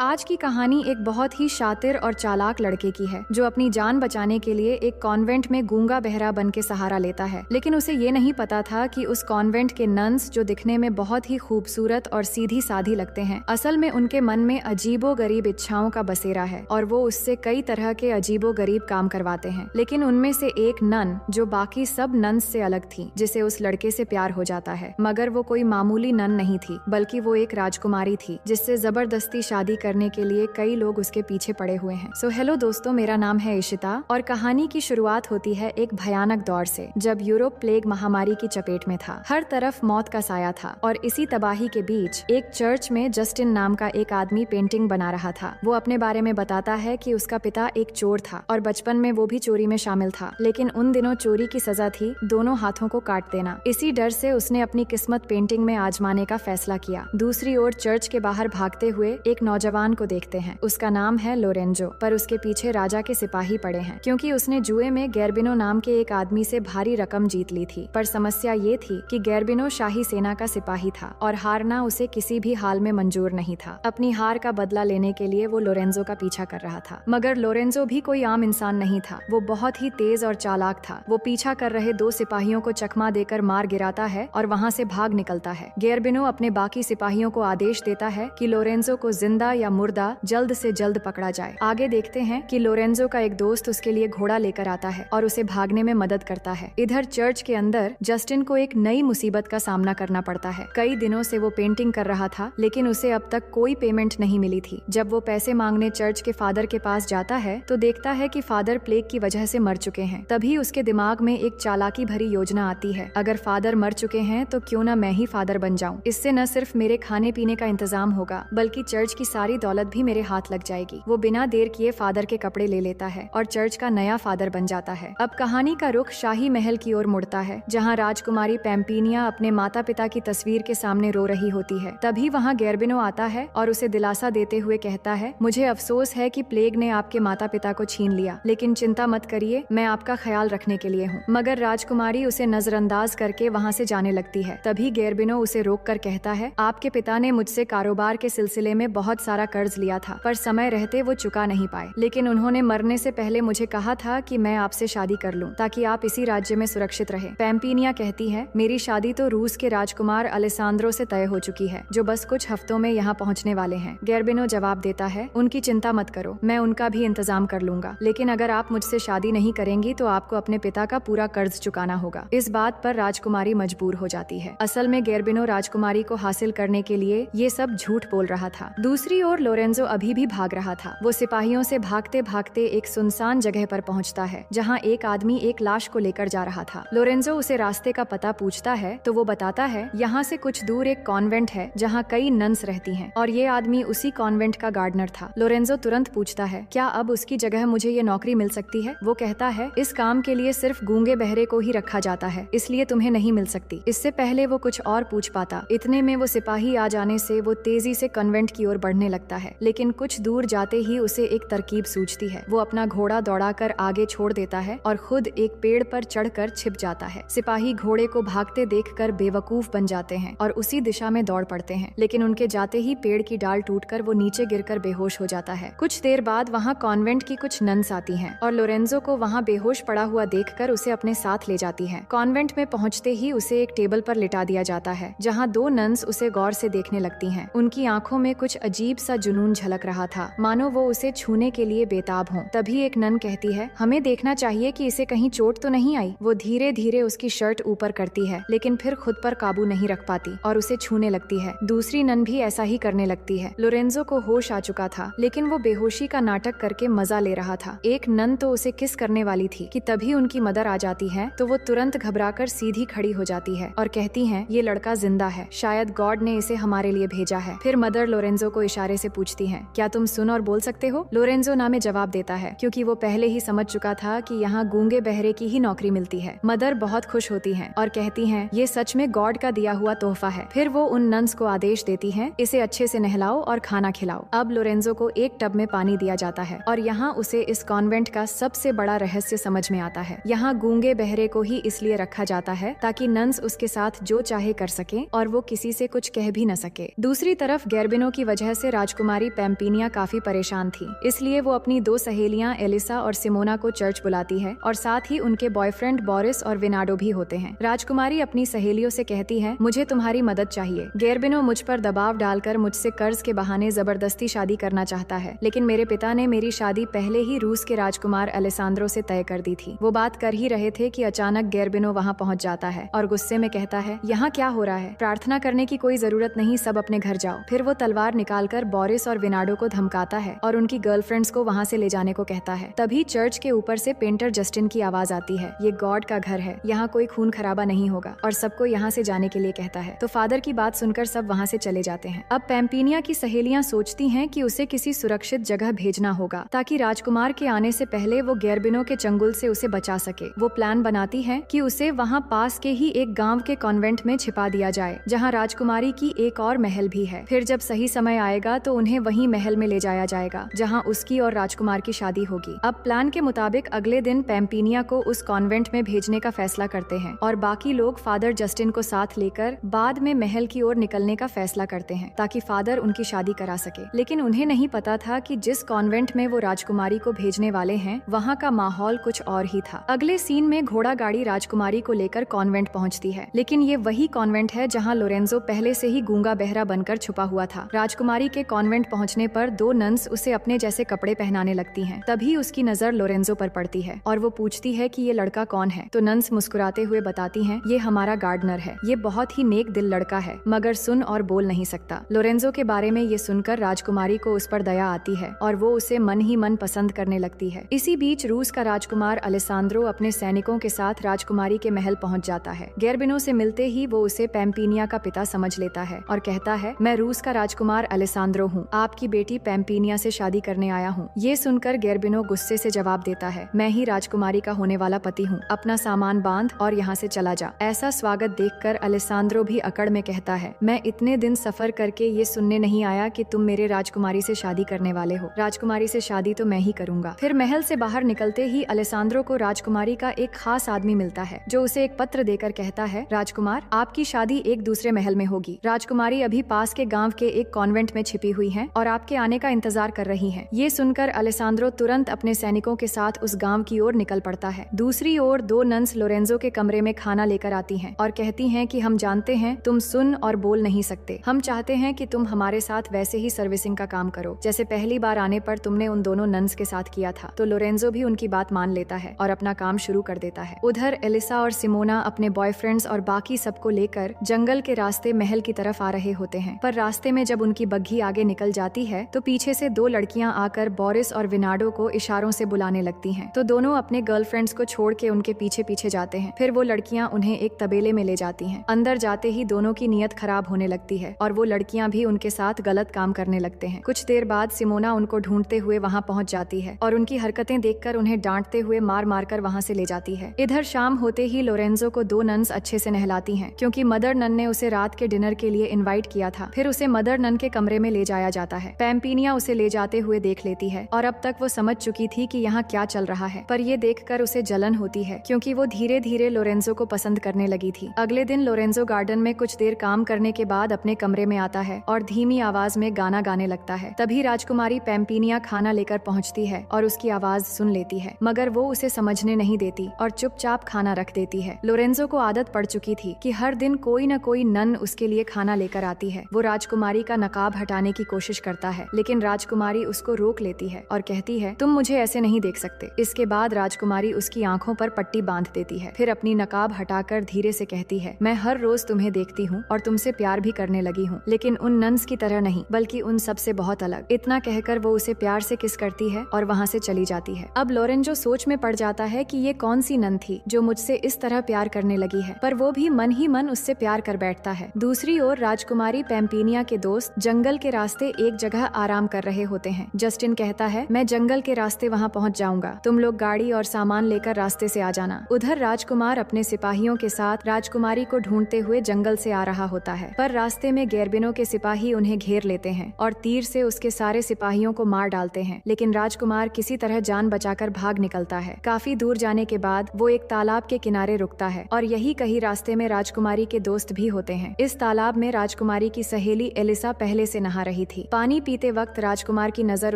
आज की कहानी एक बहुत ही शातिर और चालाक लड़के की है जो अपनी जान बचाने के लिए एक कॉन्वेंट में गूंगा बहरा बन के सहारा लेता है। लेकिन उसे ये नहीं पता था कि उस कॉन्वेंट के नन्स, जो दिखने में बहुत ही खूबसूरत और सीधी साधी लगते हैं, असल में उनके मन में अजीबो गरीब इच्छाओं का बसेरा है और वो उससे कई तरह के अजीबो गरीब काम करवाते हैं। लेकिन उनमें से एक नन, जो बाकी सब नन्स से अलग थी, जिसे उस लड़के से प्यार हो जाता है, मगर वो कोई मामूली नन नहीं थी, बल्कि वो एक राजकुमारी थी जिससे जबरदस्ती शादी करने के लिए कई लोग उसके पीछे पड़े हुए हैं। सो हेलो दोस्तों, मेरा नाम है इशिता और कहानी की शुरुआत होती है एक भयानक दौर से, जब यूरोप प्लेग महामारी की चपेट में था। हर तरफ मौत का साया था और इसी तबाही के बीच एक चर्च में जस्टिन नाम का एक आदमी पेंटिंग बना रहा था। वो अपने बारे में बताता है कि उसका पिता एक चोर था और बचपन में वो भी चोरी में शामिल था, लेकिन उन दिनों चोरी की सजा थी दोनों हाथों को काट देना। इसी डर से उसने अपनी किस्मत पेंटिंग में आजमाने का फैसला किया। दूसरी ओर चर्च के बाहर भागते हुए एक नौजवान को देखते हैं। उसका नाम है लोरेंजो, पर उसके पीछे राजा के सिपाही पड़े हैं, क्योंकि उसने जुए में गैर्बिनो नाम के एक आदमी से भारी रकम जीत ली थी। पर समस्या ये थी कि गैर्बिनो शाही सेना का सिपाही था और हारना उसे किसी भी हाल में मंजूर नहीं था। अपनी हार का बदला लेने के लिए वो लोरेंजो का पीछा कर रहा था, मगर लोरेंजो भी कोई आम इंसान नहीं था। वो बहुत ही तेज और चालाक था। वो पीछा कर रहे दो सिपाहियों को चकमा देकर मार गिराता है और वहाँ से भाग निकलता है। गैर्बिनो अपने बाकी सिपाहियों को आदेश देता है कि लोरेंजो को जिंदा या मुर्दा जल्द से जल्द पकड़ा जाए। आगे देखते हैं कि लोरेंजो का एक दोस्त उसके लिए घोड़ा लेकर आता है और उसे भागने में मदद करता है। इधर चर्च के अंदर जस्टिन को एक नई मुसीबत का सामना करना पड़ता है। कई दिनों से वो पेंटिंग कर रहा था, लेकिन उसे अब तक कोई पेमेंट नहीं मिली थी। जब वो पैसे मांगने चर्च के फादर के पास जाता है तो देखता है कि फादर प्लेग की वजह से मर चुके हैं। तभी उसके दिमाग में एक चालाकी भरी योजना आती है। अगर फादर मर चुके हैं तो क्यों न मैं ही फादर बन जाऊं। इससे न सिर्फ मेरे खाने पीने का इंतजाम होगा, बल्कि चर्च की सारी दौलत भी मेरे हाथ लग जाएगी। वो बिना देर किए फादर के कपड़े ले लेता है और चर्च का नया फादर बन जाता है। अब कहानी का रुख शाही महल की ओर मुड़ता है, जहाँ राजकुमारी पैम्पिनिया अपने माता पिता की तस्वीर के सामने रो रही होती है। तभी वहाँ गैर्बिनो आता है और उसे दिलासा देते हुए कहता है, मुझे अफसोस है कि प्लेग ने आपके माता पिता को छीन लिया, लेकिन चिंता मत करिए, मैं आपका ख्याल रखने के लिए हूँ। मगर राजकुमारी उसे नजरअंदाज करके वहाँ से जाने लगती है। तभी गैर्बिनो उसे रोक कर कहता है, आपके पिता ने मुझसे कारोबार के सिलसिले में बहुत सारा कर्ज लिया था, पर समय रहते वो चुका नहीं पाए। लेकिन उन्होंने मरने से पहले मुझे कहा था कि मैं आपसे शादी कर लूं, ताकि आप इसी राज्य में सुरक्षित रहे। पैम्पिनिया कहती है, मेरी शादी तो रूस के राजकुमार अलेसांद्रो से तय हो चुकी है, जो बस कुछ हफ्तों में यहाँ पहुँचने वाले हैं। गैर्बिनो जवाब देता है, उनकी चिंता मत करो, मैं उनका भी इंतजाम कर लूंगा, लेकिन अगर आप मुझसे शादी नहीं करेंगी तो आपको अपने पिता का पूरा कर्ज चुकाना होगा। इस बात पर राजकुमारी मजबूर हो जाती है। असल में गैर्बिनो राजकुमारी को हासिल करने के लिए ये सब झूठ बोल रहा था। दूसरी ओर लोरेंजो अभी भी भाग रहा था। वो सिपाहियों से भागते भागते एक सुनसान जगह पर पहुंचता है, जहां एक आदमी एक लाश को लेकर जा रहा था। लोरेंजो उसे रास्ते का पता पूछता है तो वो बताता है, यहाँ से कुछ दूर एक कॉन्वेंट है जहाँ कई नन्स रहती हैं और ये आदमी उसी कॉन्वेंट का गार्डनर था। लोरेंजो तुरंत पूछता है, क्या अब उसकी जगह मुझे ये नौकरी मिल सकती है? वो कहता है, इस काम के लिए सिर्फ गूंगे बहरे को ही रखा जाता है, इसलिए तुम्हें नहीं मिल सकती। इससे पहले वो कुछ और पूछ पाता, इतने में वो सिपाही आ जाने से वो तेजी से कॉन्वेंट की ओर बढ़ने लगता है। लेकिन कुछ दूर जाते ही उसे एक तरकीब सूझती है। वो अपना घोड़ा दौड़ाकर आगे छोड़ देता है और खुद एक पेड़ पर चढ़कर छिप जाता है। सिपाही घोड़े को भागते देखकर बेवकूफ बन जाते हैं और उसी दिशा में दौड़ पड़ते हैं, लेकिन उनके जाते ही पेड़ की डाल टूटकर वो नीचे गिरकर बेहोश हो जाता है। कुछ देर बाद वहाँ कॉन्वेंट की कुछ नन्स आती हैं और लोरेंजो को वहाँ बेहोश पड़ा हुआ देखकर उसे अपने साथ ले जाती हैं। कॉन्वेंट में पहुँचते ही उसे एक टेबल पर लिटा दिया जाता है, जहाँ दो नन्स उसे गौर से देखने लगती हैं। उनकी आंखों में कुछ अजीब सा जुनून झलक रहा था, मानो वो उसे छूने के लिए बेताब हों। तभी एक नन कहती है, हमें देखना चाहिए कि इसे कहीं चोट तो नहीं आई। वो धीरे धीरे उसकी शर्ट ऊपर करती है, लेकिन फिर खुद पर काबू नहीं रख पाती और उसे छूने लगती है। दूसरी नन भी ऐसा ही करने लगती है। लोरेंजो को होश आ चुका था, लेकिन वो बेहोशी का नाटक करके मजा ले रहा था। एक नन तो उसे किस करने वाली थी कि तभी उनकी मदर आ जाती है, तो वो तुरंत घबराकर सीधी खड़ी हो जाती है और कहती है, ये लड़का जिंदा है, शायद गॉड ने इसे हमारे लिए भेजा है। फिर मदर लोरेंजो को इशारे से पूछती है, क्या तुम सुन और बोल सकते हो? लोरेंजो ना में जवाब देता है, क्योंकि वो पहले ही समझ चुका था कि यहाँ गूंगे बहरे की ही नौकरी मिलती है। मदर बहुत खुश होती हैं और कहती हैं, ये सच में गॉड का दिया हुआ तोहफा है। फिर वो उन नन्स को आदेश देती हैं, इसे अच्छे से नहलाओ और खाना खिलाओ। अब लोरेंजो को एक टब में पानी दिया जाता है और यहाँ उसे इस कॉन्वेंट का सबसे बड़ा रहस्य समझ में आता है। यहाँ गूंगे बहरे को ही इसलिए रखा जाता है ताकि नन्स उसके साथ जो चाहे कर सके और वो किसी से कुछ कह भी न सके। दूसरी तरफ गैर्बिनो की वजह से राजकुमारी पैम्पिनिया काफी परेशान थी, इसलिए वो अपनी 2 सहेलियां एलिसा और सिमोना को चर्च बुलाती है और साथ ही उनके बॉयफ्रेंड बोरिस और विनाडो भी होते हैं। राजकुमारी अपनी सहेलियों से कहती है, मुझे तुम्हारी मदद चाहिए। गेर्बिनो मुझ पर दबाव डालकर मुझसे कर्ज के बहाने जबरदस्ती शादी करना चाहता है, लेकिन मेरे पिता ने मेरी शादी पहले ही रूस के राजकुमार अलेसांद्रो से तय कर दी थी। वो बात कर ही रहे थे कि अचानक गेर्बिनो वहाँ पहुँच जाता है और गुस्से में कहता है, यहाँ क्या हो रहा है? प्रार्थना करने की कोई जरूरत नहीं, सब अपने घर जाओ। फिर वो तलवार निकालकर बोरिस और विनाडो को धमकाता है और उनकी गर्लफ्रेंड्स को वहाँ से ले जाने को कहता है। तभी चर्च के ऊपर से पेंटर जस्टिन की आवाज आती है, ये गॉड का घर है, यहाँ कोई खून खराबा नहीं होगा, और सबको यहाँ से जाने के लिए कहता है। तो फादर की बात सुनकर सब वहाँ से चले जाते हैं। अब पैम्पिनिया की सहेलियां सोचती हैं कि उसे किसी सुरक्षित जगह भेजना होगा ताकि राजकुमार के आने से पहले वो गेर्बिनो के चंगुल से उसे बचा सके। वो प्लान बनाती है कि उसे वहाँ पास के ही एक गांव के कॉन्वेंट में छिपा दिया जाए, जहाँ राजकुमारी की एक और महल भी है। फिर जब सही समय आएगा तो उन्हें वही महल में ले जाया जाएगा जहाँ उसकी और राजकुमार की शादी होगी। अब प्लान के मुताबिक अगले दिन पैम्पिनिया को उस कॉन्वेंट में भेजने का फैसला करते हैं और बाकी लोग फादर जस्टिन को साथ लेकर बाद में महल की ओर निकलने का फैसला करते हैं ताकि फादर उनकी शादी करा सके। लेकिन उन्हें नहीं पता था कि जिस कॉन्वेंट में वो राजकुमारी को भेजने वाले हैं वहाँ का माहौल कुछ और ही था। अगले सीन में घोड़ा गाड़ी राजकुमारी को लेकर कॉन्वेंट पहुँचती है, लेकिन ये वही कॉन्वेंट है जहाँ लोरेंजो पहले से ही गूंगा बहरा बनकर छुपा हुआ था। राजकुमारी के कॉन्वेंट पहुँचने पर 2 नन्स उसे अपने जैसे कपड़े पहनाने लगती हैं। तभी उसकी नजर लोरेंजो पर पड़ती है और वो पूछती है कि ये लड़का कौन है। तो नन्स मुस्कुराते हुए बताती हैं, ये हमारा गार्डनर है, ये बहुत ही नेक दिल लड़का है, मगर सुन और बोल नहीं सकता। लोरेंजो के बारे में ये सुनकर राजकुमारी को उस पर दया आती है और वो उसे मन ही मन पसंद करने लगती है। इसी बीच रूस का राजकुमार अलेसांद्रो अपने सैनिकों के साथ राजकुमारी के महल पहुंच जाता है। गेर्बिनो से मिलते ही वो उसे पैम्पिनिया का पिता समझ लेता है और कहता है, मैं रूस का राजकुमार अलेसांद्रो हूँ, आपकी बेटी पैम्पिनिया से शादी करने आया हूँ। ये सुनकर गेर्बिनो गुस्से से जवाब देता है, मैं ही राजकुमारी का होने वाला पति हूँ, अपना सामान बांध और यहाँ से चला जा। ऐसा स्वागत देखकर अलेसांद्रो भी अकड़ में कहता है, मैं इतने दिन सफर करके ये सुनने नहीं आया कि तुम मेरे राजकुमारी से शादी करने वाले हो। राजकुमारी से शादी तो मैं ही करूंगा। फिर महल से बाहर निकलते ही अलेसांद्रो को राजकुमारी का एक खास आदमी मिलता है जो उसे एक पत्र देकर कहता है, राजकुमार, आपकी शादी एक दूसरे महल में होगी। राजकुमारी अभी पास के गांव के एक कॉन्वेंट में छिपी हुई है और आपके आने का इंतजार कर रही है। ये सुनकर अलेसांद्रो तुरंत अपने सैनिकों के साथ उस गांव की ओर निकल पड़ता है। दूसरी ओर 2 नन्स लोरेंजो के कमरे में खाना लेकर आती हैं और कहती हैं कि हम जानते हैं तुम सुन और बोल नहीं सकते, हम चाहते हैं कि तुम हमारे साथ वैसे ही सर्विसिंग का काम करो जैसे पहली बार आने पर तुमने उन दोनों नन्स के साथ किया था। तो लोरेंजो भी उनकी बात मान लेता है और अपना काम शुरू कर देता है। उधर एलिसा और सिमोना अपने बॉयफ्रेंड्स और बाकी सबको लेकर जंगल के रास्ते महल की तरफ आ रहे होते हैं, पर रास्ते में जब उनकी बग्घी आगे निकल जाती है तो पीछे से 2 लड़कियां आकर बोरिस और विनाडो को इशारों से बुलाने लगती हैं। तो दोनों अपने गर्लफ्रेंड्स को छोड़ के उनके पीछे पीछे जाते हैं। फिर वो लड़कियां उन्हें एक तबेले में ले जाती हैं। अंदर जाते ही दोनों की नीयत खराब होने लगती है और वो लड़कियां भी उनके साथ गलत काम करने लगते हैं। कुछ देर बाद सिमोना उनको ढूंढते हुए वहाँ पहुँच जाती है और उनकी हरकतें देखकर उन्हें डांटते हुए मार मार कर वहाँ से ले जाती है। इधर शाम होते ही लोरेंजो को 2 नन्स अच्छे से नहलाती हैं क्योंकि मदर नन ने उसे रात के डिनर के लिए इनवाइट किया था। फिर उसे मदर नन के कमरे में ले जाया जाता है। पैम्पिनिया उसे ले जाते हुए देख लेती है और अब तक वो समझ चुकी थी कि यहाँ क्या चल रहा है, पर ये देखकर उसे जलन होती है क्योंकि वो धीरे धीरे लोरेंजो को पसंद करने लगी थी। अगले दिन लोरेंजो गार्डन में कुछ देर काम करने के बाद अपने कमरे में आता है और धीमी आवाज में गाना गाने लगता है। तभी राजकुमारी पैम्पिनिया खाना लेकर पहुँचती है और उसकी आवाज सुन लेती है, मगर वो उसे समझने नहीं देती और चुपचाप खाना रख देती है। लोरेंजो को आदत पड़ चुकी थी कि हर दिन कोई न कोई नन उसके लिए खाना लेकर आती है। वो राजकुमारी का नकाब हटाने की कोशिश करता है, लेकिन राजकुमारी उसको रोक लेती है और कहती है, तुम मुझे ऐसे नहीं देख सकते। इसके बाद राजकुमारी उसकी आंखों पर पट्टी बांध देती है। फिर अपनी नकाब हटाकर धीरे से कहती है, मैं हर रोज तुम्हें देखती हूँ और तुमसे प्यार भी करने लगी हूँ, लेकिन उन नन्स की तरह नहीं, बल्कि उन सब से बहुत अलग। इतना कहकर वो उसे प्यार से किस करती है और वहाँ से चली जाती है। अब लोरेंजो सोच में पड़ जाता है कि ये कौन सी नन थी जो मुझसे इस तरह प्यार करने लगी है, पर वो भी मन ही मन उससे प्यार कर बैठता है। दूसरी ओर राजकुमारी पैम्पिनिया के दोस्त जंगल के रास्ते एक जगह आराम कर रहे होते हैं। जस्टिन कहता है, मैं जंगल के रास्ते वहाँ पहुँच जाऊंगा, तुम लोग गाड़ी और सामान लेकर रास्ते से आ जाना। उधर राजकुमार अपने सिपाहियों के साथ राजकुमारी को ढूंढते हुए जंगल से आ रहा होता है, पर रास्ते में गेर्बिनो के सिपाही उन्हें घेर लेते हैं और तीर से उसके सारे सिपाहियों को मार डालते हैं, लेकिन राजकुमार किसी तरह जान बचाकर भाग निकलता है। काफी दूर जाने के बाद वो एक तालाब के किनारे रुकता है और यही कहीं रास्ते में राजकुमारी के दोस्त भी होते हैं। इस तालाब में राजकुमारी की सहेली एलिसा पहले से नहा रही थी। पानी पीते वक्त राजकुमार की नजर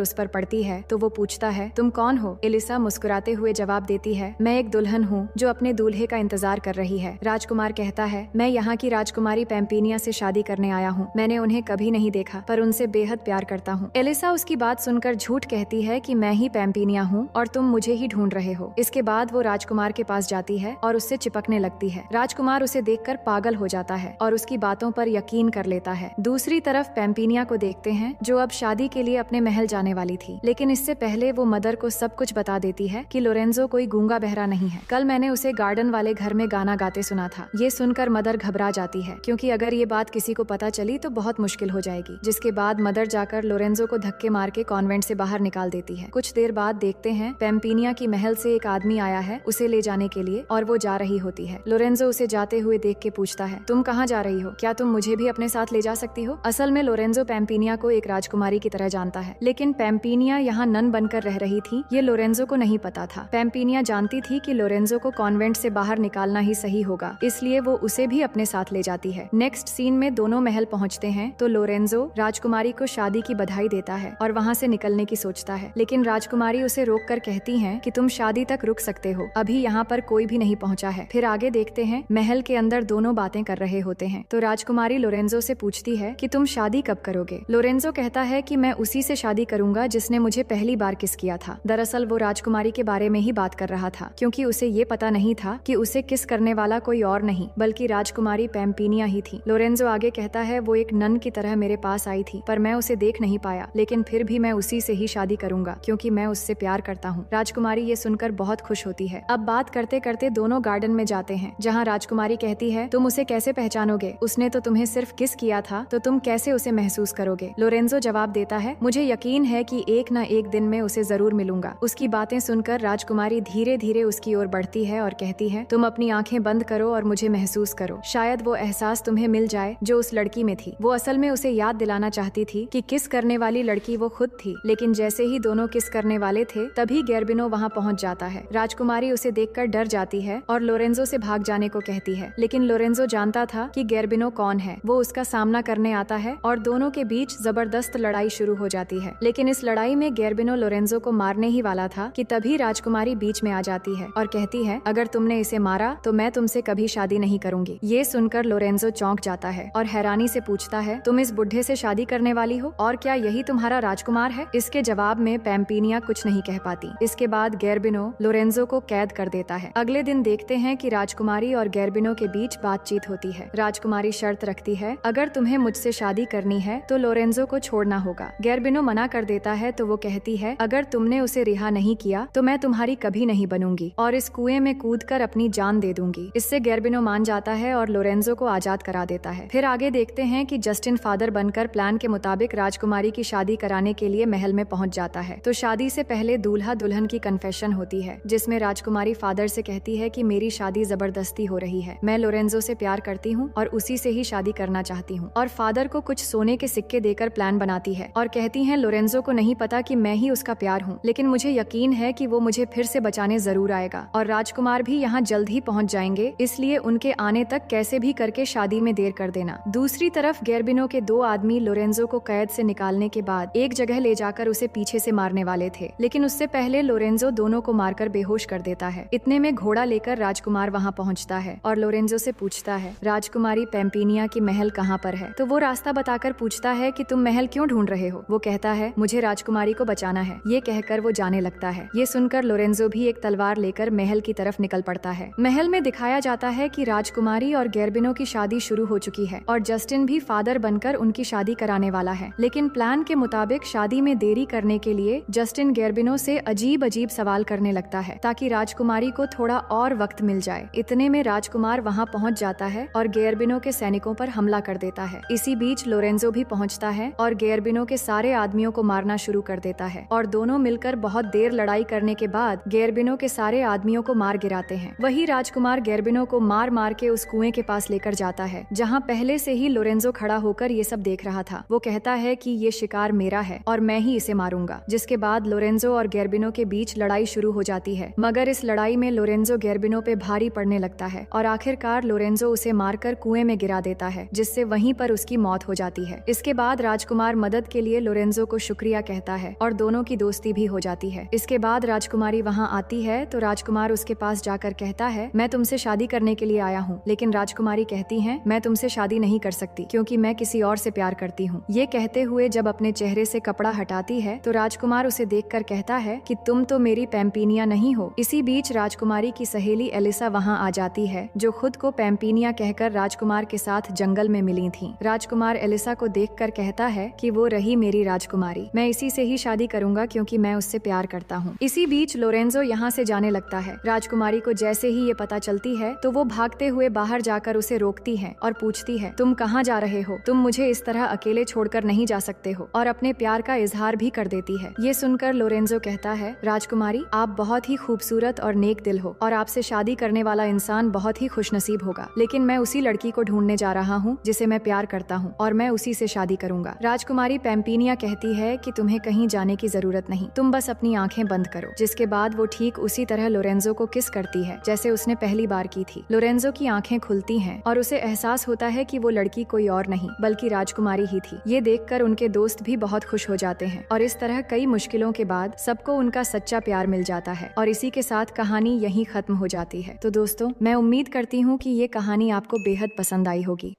उस पर पड़ती है तो वो पूछता है, तुम कौन हो? एलिसा मुस्कुराते हुए जवाब देती है, मैं एक दुल्हन हूँ जो अपने दूल्हे का इंतजार कर रही है। राजकुमार कहता है, मैं यहाँ की राजकुमारी पैम्पिनिया से शादी करने आया हूँ। मैंने उन्हें कभी नहीं देखा पर उनसे बेहद प्यार करता हूँ। एलिसा उसकी बात सुनकर झूठ कहती है कि मैं ही पैम्पिनिया हूँ और तुम मुझे ही ढूंढ रहे हो। इसके बाद वो राजकुमार के पास जाती है और उससे चिपकने लगती है। राजकुमार उसे देखकर पागल हो जाता है और उसकी बातों पर यकीन कर लेता है। दूसरी तरफ पैम्पिनिया को देखते हैं जो अब शादी के लिए अपने महल जाने वाली थी, लेकिन इससे पहले वो मदर को सब कुछ बता देती है कि लोरेंजो कोई गूंगा बहरा नहीं है। कल मैंने उसे गार्डन वाले घर में गाना गाते सुना था। ये सुनकर मदर घबरा जाती है क्योंकि अगर ये बात किसी को पता चली तो बहुत मुश्किल हो जाएगी। जिसके बाद मदर जाकर लोरेंजो को धक्के मार के कॉन्वेंट से बाहर निकाल देती है। कुछ देर बाद देखते हैं पैम्पिनिया की महल से एक आदमी आया है उसे ले जाने के लिए और वो जा रही होती है। लोरेंजो उसे जाते हुए देख के पूछता है, तुम कहाँ जा रही हो? क्या तुम मुझे भी अपने साथ ले जा सकती हो? असल में लोरेंजो पैम्पिनिया को एक राजकुमारी की तरह जानता है, लेकिन पैम्पिनिया यहाँ नन बनकर रह रही थी ये लोरेंजो को नहीं पता था। पैम्पिनिया जानती थी कि लोरेंजो को कॉन्वेंट से बाहर निकालना ही सही होगा, इसलिए वो उसे भी अपने साथ ले जाती है। नेक्स्ट सीन में दोनों महल पहुँचते हैं तो लोरेंजो राजकुमारी को शादी की बधाई देता है और वहाँ से निकलने की सोचता है, लेकिन राजकुमारी उसे रोककर कहती है कि तुम शादी तक रुक सकते हो, अभी यहाँ पर कोई भी नहीं पहुँचा है। फिर आगे देखते हैं महल के अंदर दोनों बातें कर रहे होते हैं तो राजकुमारी लोरेंजो से पूछती है कि तुम शादी कब करोगे? लोरेंजो कहता है कि मैं उसी से शादी करूंगा जिसने मुझे पहली बार किस किया था। दरअसल वो राजकुमारी के बारे में ही बात कर रहा था क्योंकि उसे ये पता नहीं था कि उसे किस करने वाला कोई और नहीं बल्कि राजकुमारी पैम्पिनिया ही थी। लोरेंजो आगे कहता है, वो एक नन की तरह मेरे पास आई थी पर मैं उसे देख नहीं पाया, लेकिन फिर भी मैं उसी से ही शादी करूंगा क्योंकि मैं उससे प्यार करता हूँ। राजकुमारी ये सुनकर बहुत खुश होती है। अब बात करते करते दोनों गार्डन में जाते हैं जहाँ राजकुमारी कहती है, तुम उसे कैसे पहचानोगे? उसने तो तुम्हें सिर्फ किस किया था तो तुम कैसे उसे महसूस करोगे? लोरेंजो जवाब देता है, मुझे यकीन है कि एक न एक दिन में उसे जरूर मिलूंगा। उसकी बातें सुनकर राजकुमारी धीरे धीरे उसकी ओर बढ़ती है और कहती है, तुम अपनी आंखें बंद करो और मुझे महसूस करो, शायद वो एहसास तुम्हें मिल जाए जो उस लड़की में थी। वो असल में उसे याद दिलाना चाहती थी कि किस करने वाली लड़की वो खुद थी, लेकिन जैसे ही दोनों किस करने वाले थे तभी गेर्बिनो वहाँ पहुँच जाता है। राजकुमारी उसे देखकर डर जाती है और लोरेंजो से भाग जाने को कहती है, लेकिन लोरेंजो जानता था कि गेर्बिनो कौन है। वो उसका सामना करने आता है और दोनों के बीच जबरदस्त लड़ाई शुरू हो जाती है। लेकिन इस लड़ाई में गेर्बिनो लोरेंजो को मारने ही वाला था कि तभी राजकुमारी बीच में आ जाती है और कहती है, अगर तुमने इसे मारा तो मैं तुमसे कभी शादी नहीं करूंगी। ये सुनकर लोरेंजो चौंक जाता है और हैरानी से पूछता है, तुम इस बुढ़े से शादी करने वाली हो और क्या यही तुम्हारा राजकुमार है? इसके जवाब में पैम्पिनिया कुछ नहीं कह पाती। इसके बाद गेर्बिनो लोरेंजो को कैद कर देता है। अगले दिन देखते हैं कि राजकुमारी और गेर्बिनो के बीच बातचीत होती है। राजकुमारी शर्त रखती है, अगर तुम्हें मुझसे शादी करनी है तो लोरेंजो को छोड़ना होगा। गेर्बिनो मना कर देता है तो वो कहती है, अगर तुमने उसे रिहा नहीं किया तो मैं तुम्हारी कभी नहीं बनूंगी और इस कुएं में कूदकर अपनी जान दे दूंगी। इससे गेर्बिनो मान जाता है और लोरेंजो को आजाद करा देता है। फिर आगे देखते हैं कि जस्टिन फादर बनकर प्लान के मुताबिक राजकुमारी की शादी कराने के लिए महल में पहुंच जाता है। तो शादी से पहले दूल्हा दुल्हन की कन्फेशन होती है जिसमें राजकुमारी फादर से कहती है कि मेरी शादी जबरदस्ती हो रही है, मैं लोरेंजो से प्यार करती हूँ और उसी से ही शादी करना चाहती हूँ। और फादर को कुछ सोने के सिक्के देकर प्लान बनाती है और कहती है, लोरेंजो को नहीं पता कि मैं ही उसका प्यार हूँ, लेकिन मुझे यकीन है कि वो मुझे फिर से बचाने जरूर आएगा और राजकुमार भी यहाँ जल्द ही पहुँच जाएंगे, इसलिए उनके आने तक कैसे भी करके शादी में देर कर देना। दूसरी तरफ गेर्बिनो के दो आदमी लोरेंजो को कैद से निकालने के बाद एक जगह ले जाकर उसे पीछे से मारने वाले थे, लेकिन उससे पहले लोरेंजो दोनों को मारकर बेहोश कर देता है। इतने में घोड़ा लेकर राजकुमार वहाँ पहुँचता है और लोरेंजो से पूछता है, राजकुमारी पैम्पिनिया की महल कहाँ पर है? तो वो रास्ता बताकर पूछता है कि तुम महल क्यों ढूंढ रहे हो? वो कहता है, मुझे राजकुमारी को बचाना है। ये कहकर वो जाने लगता है। ये सुनकर लोरेंजो भी एक तलवार लेकर महल की तरफ निकल पड़ता है। महल में दिखाया जाता है कि राजकुमारी और गेर्बिनो की शादी शुरू हो चुकी है और जस्टिन भी फादर बनकर उनकी शादी कराने वाला है, लेकिन प्लान के मुताबिक शादी में देरी करने के लिए जस्टिन गेर्बिनो से अजीब अजीब सवाल करने लगता है ताकि राजकुमारी को थोड़ा और वक्त मिल जाए। इतने में राजकुमार वहाँ पहुँच जाता है और गेर्बिनो के सैनिकों पर हमला कर देता है। इसी बीच लोरेंजो भी पहुँचता है और गेर्बिनो के सारे आदमियों को मारना शुरू कर देता है और दोनों मिलकर बहुत देर लड़ाई करने के बाद गेर्बिनो के सारे आदमियों को मार गिराते हैं। वही राजकुमार गेर्बिनो को मार मार के उस कुएं के पास लेकर जाता है जहाँ पहले से ही लोरेंजो खड़ा होकर ये सब देख रहा था। वो कहता है कि ये शिकार मेरा है और मैं ही इसे मारूंगा। जिसके बाद लोरेंजो और गेर्बिनो के बीच लड़ाई शुरू हो जाती है, मगर इस लड़ाई में लोरेंजो गेर्बिनो पे भारी पड़ने लगता है और आखिरकार लोरेंजो उसे मारकर कुएं में गिरा देता है, जिससे वहीं पर उसकी मौत हो जाती है। इसके बाद बाद राजकुमार मदद के लिए लोरेंजो को शुक्रिया कहता है और दोनों की दोस्ती भी हो जाती है। इसके बाद राजकुमारी वहाँ आती है तो राजकुमार उसके पास जाकर कहता है, मैं तुमसे शादी करने के लिए आया हूँ। लेकिन राजकुमारी कहती है, मैं तुमसे शादी नहीं कर सकती क्योंकि मैं किसी और से प्यार करती हूँ। ये कहते हुए जब अपने चेहरे से कपड़ा हटाती है तो राजकुमार उसे देखकर कहता है कि तुम तो मेरी पैम्पीनिया नहीं हो। इसी बीच राजकुमारी की सहेली एलिसा वहाँ आ जाती है, जो खुद को पैम्पीनिया कहकर राजकुमार के साथ जंगल में मिली थी। राजकुमार एलिसा को देखकर कहता है कि वो रही मेरी राजकुमारी, मैं इसी से ही शादी करूंगा क्योंकि मैं उससे प्यार करता हूँ। इसी बीच लोरेंजो यहाँ से जाने लगता है। राजकुमारी को जैसे ही ये पता चलती है तो वो भागते हुए बाहर जाकर उसे रोकती है और पूछती है, तुम कहाँ जा रहे हो? तुम मुझे इस तरह अकेले छोड़कर नहीं जा सकते हो, और अपने प्यार का इजहार भी कर देती है। ये सुनकर लोरेंजो कहता है, राजकुमारी आप बहुत ही खूबसूरत और नेक दिल हो और आपसे शादी करने वाला इंसान बहुत ही खुशनसीब होगा, लेकिन मैं उसी लड़की को ढूंढने जा रहा हूँ जिसे मैं प्यार करता हूँ और मैं उसी से शादी करूंगा। राजकुमारी पैम्पीनिया कहती है कि तुम्हें कहीं जाने की जरूरत नहीं, तुम बस अपनी आंखें बंद करो। जिसके बाद वो ठीक उसी तरह लोरेंजो को किस करती है जैसे उसने पहली बार की थी। लोरेंजो की आंखें खुलती हैं और उसे एहसास होता है कि वो लड़की कोई और नहीं बल्कि राजकुमारी ही थी। ये देखकर उनके दोस्त भी बहुत खुश हो जाते हैं और इस तरह कई मुश्किलों के बाद सबको उनका सच्चा प्यार मिल जाता है और इसी के साथ कहानी यहीं खत्म हो जाती है। तो दोस्तों, मैं उम्मीद करती हूँ कि ये कहानी आपको बेहद पसंद आई होगी।